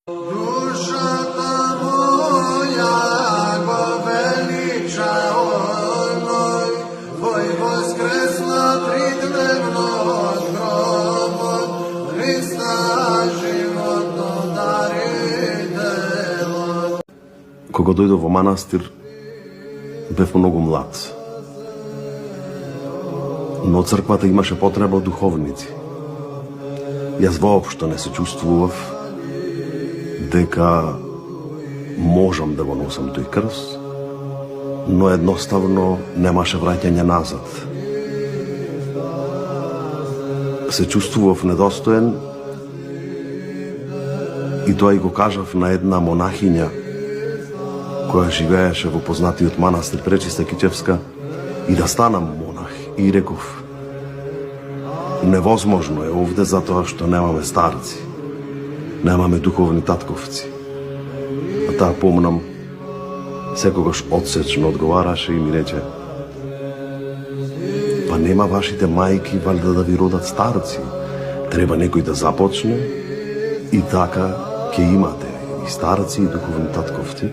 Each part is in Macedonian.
Душата моја го велича оној, кој воскресна тридневно од гробот, Христа животно дарителот. Кога дојдов во манастир, бев многу млад. Но црквата имаше потреба од духовници. Јас воопшто не се чувствував дека можам да го носам тој крст, но едноставно немаше враќање назад. Се чувствував недостоен и тоа и го кажав на една монахиња која живееше во познатиот манастир Пречиста Кичевска и да станам монах. И реков, невозможно е овде затоа што немаме старци, немаме духовни татковци. А таа помнам, секогаш одсечно одговараше и ми рече, па нема вашите мајки валјда да ви родат старци, треба некој да започне и така ќе имате и старци и духовни татковци.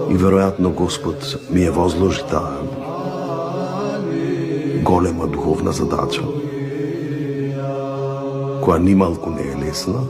И веројатно Господ ми е возложи таа голема духовна задача, која нималку не е лесна,